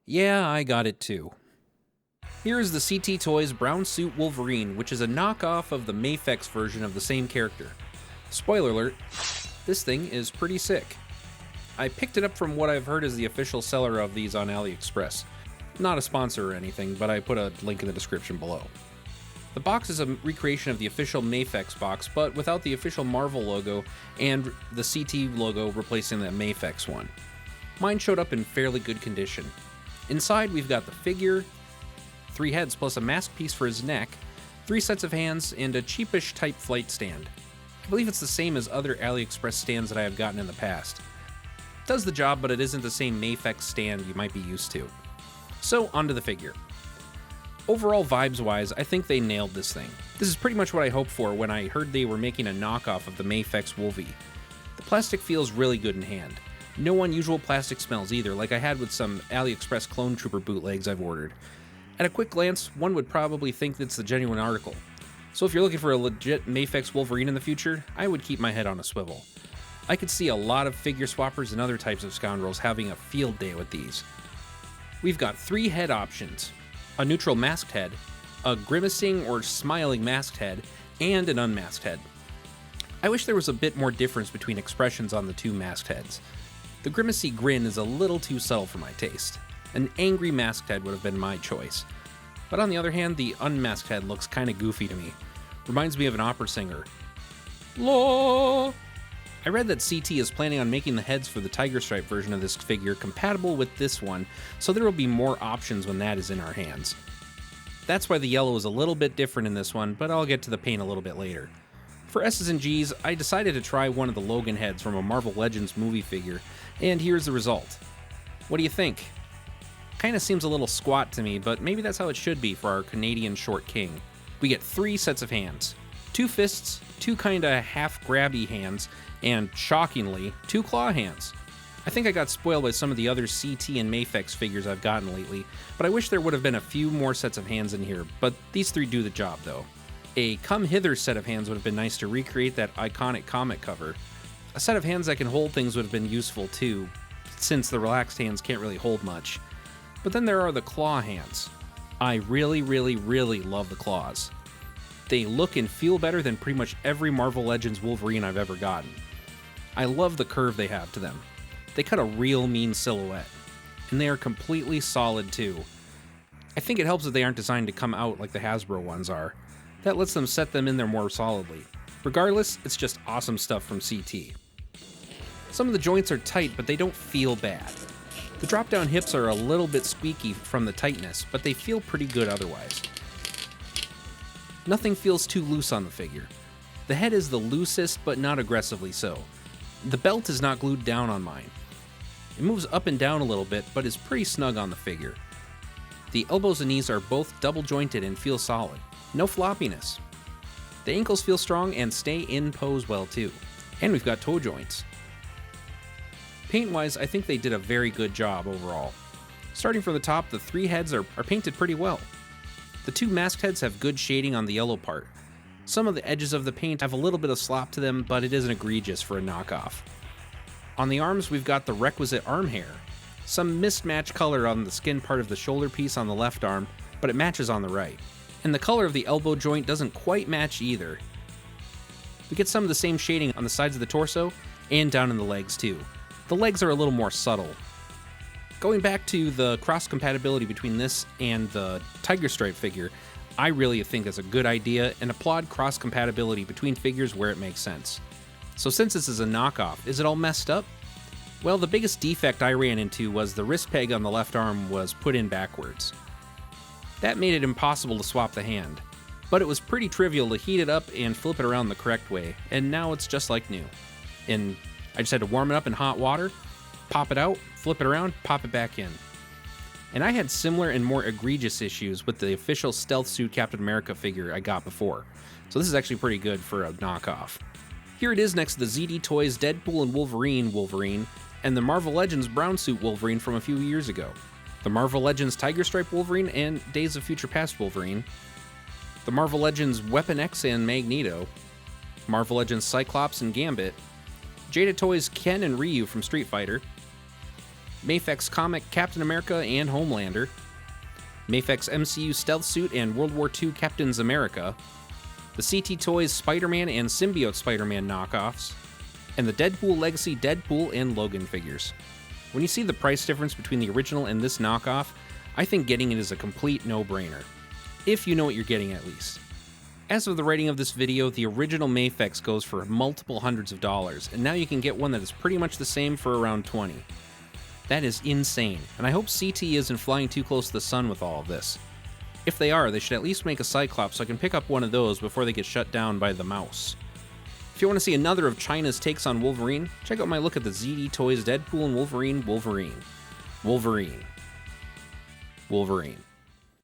Yeah, I got it too. Here is the CT Toys Brown Suit Wolverine, which is a knockoff of the Mafex version of the same character. Spoiler alert, this thing is pretty sick. I picked it up from what I've heard is the official seller of these on AliExpress. Not a sponsor or anything, but I put a link in the description below. The box is a recreation of the official Mafex box, but without the official Marvel logo and the CT logo replacing the Mafex one. Mine showed up in fairly good condition. Inside, we've got the figure, 3 heads plus a mask piece for his neck, 3 sets of hands, and a cheapish type flight stand. I believe it's the same as other AliExpress stands that I have gotten in the past. It does the job, but it isn't the same Mafex stand you might be used to. So, onto the figure. Overall, vibes-wise, I think they nailed this thing. This is pretty much what I hoped for when I heard they were making a knockoff of the Mafex Wolvie. The plastic feels really good in hand. No unusual plastic smells either, like I had with some AliExpress Clone Trooper bootlegs I've ordered. At a quick glance, one would probably think it's the genuine article. So if you're looking for a legit Mafex Wolverine in the future, I would keep my head on a swivel. I could see a lot of figure swappers and other types of scoundrels having a field day with these. We've got 3 head options: a neutral masked head, a grimacing or smiling masked head, and an unmasked head. I wish there was a bit more difference between expressions on the 2 masked heads. The grimacy grin is a little too subtle for my taste. An angry masked head would have been my choice. But on the other hand, the unmasked head looks kinda goofy to me. Reminds me of an opera singer. Law! I read that CT is planning on making the heads for the Tiger Stripe version of this figure compatible with this one, so there will be more options when that is in our hands. That's why the yellow is a little bit different in this one, but I'll get to the paint a little bit later. For S's and G's, I decided to try one of the Logan heads from a Marvel Legends movie figure, and here's the result. What do you think? Kinda seems a little squat to me, but maybe that's how it should be for our Canadian short king. We get 3 sets of hands. 2 fists, 2 kinda half-grabby hands, and, shockingly, 2 claw hands. I think I got spoiled by some of the other CT and Mafex figures I've gotten lately, but I wish there would have been a few more sets of hands in here, but these 3 do the job though. A come hither set of hands would have been nice to recreate that iconic comic cover. A set of hands that can hold things would have been useful too, since the relaxed hands can't really hold much. But then there are the claw hands. I really love the claws. They look and feel better than pretty much every Marvel Legends Wolverine I've ever gotten. I love the curve they have to them. They cut a real mean silhouette. And they are completely solid too. I think it helps that they aren't designed to come out like the Hasbro ones are. That lets them set them in there more solidly. Regardless, it's just awesome stuff from CT. Some of the joints are tight, but they don't feel bad. The drop-down hips are a little bit squeaky from the tightness, but they feel pretty good otherwise. Nothing feels too loose on the figure. The head is the loosest, but not aggressively so. The belt is not glued down on mine. It moves up and down a little bit, but is pretty snug on the figure. The elbows and knees are both double jointed and feel solid. No floppiness. The ankles feel strong and stay in pose well too. And we've got toe joints. Paint-wise, I think they did a very good job overall. Starting from the top, the 3 heads are painted pretty well. The 2 masked heads have good shading on the yellow part. Some of the edges of the paint have a little bit of slop to them, but it isn't egregious for a knockoff. On the arms, we've got the requisite arm hair. Some mismatched color on the skin part of the shoulder piece on the left arm, but it matches on the right. And the color of the elbow joint doesn't quite match either. We get some of the same shading on the sides of the torso, and down in the legs too. The legs are a little more subtle. Going back to the cross-compatibility between this and the Tiger Stripe figure, I really think that's a good idea and applaud cross-compatibility between figures where it makes sense. So since this is a knockoff, is it all messed up? Well, the biggest defect I ran into was the wrist peg on the left arm was put in backwards. That made it impossible to swap the hand, but it was pretty trivial to heat it up and flip it around the correct way, and now it's just like new. And I just had to warm it up in hot water, pop it out, flip it around, pop it back in. And I had similar and more egregious issues with the official Stealth Suit Captain America figure I got before, so this is actually pretty good for a knockoff. Here it is next to the CT Toys Deadpool and Wolverine, and the Marvel Legends Brown Suit Wolverine from a few years ago, the Marvel Legends Tiger Stripe Wolverine and Days of Future Past Wolverine, the Marvel Legends Weapon X and Magneto, Marvel Legends Cyclops and Gambit, Jada Toys Ken and Ryu from Street Fighter, Mafex Comic Captain America and Homelander, Mafex MCU Stealth Suit and World War II Captain's America, the CT Toys Spider-Man and Symbiote Spider-Man knockoffs, and the Deadpool Legacy Deadpool and Logan figures. When you see the price difference between the original and this knockoff, I think getting it is a complete no-brainer. If you know what you're getting at least. As of the writing of this video, the original Mafex goes for multiple hundreds of dollars, and now you can get one that is pretty much the same for around 20. That is insane, and I hope CT isn't flying too close to the sun with all of this. If they are, they should at least make a Cyclops so I can pick up one of those before they get shut down by the mouse. If you want to see another of China's takes on Wolverine, check out my look at the CT Toys Deadpool and Wolverine. Wolverine.